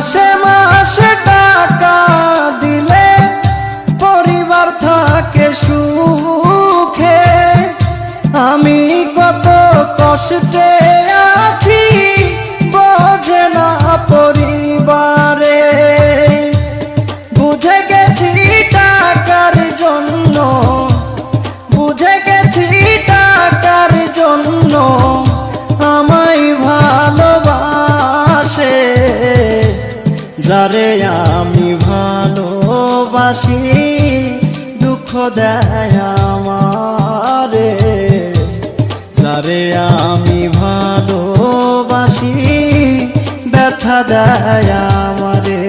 মাসে মাসে টাকা দিলে পরিবার থাকে সুখে। আমি কত কষ্টে আছি বোঝে না পরিবারে। বুঝে গেছি টাকার জন্য, বুঝে গেছি টাকার জন্য আমায় ভালোবাসে। যারে আমি ভালোবাসি দুঃখ দেয় আমারে। যারে আমি ভালোবাসি ব্যথা দেয় আমারে।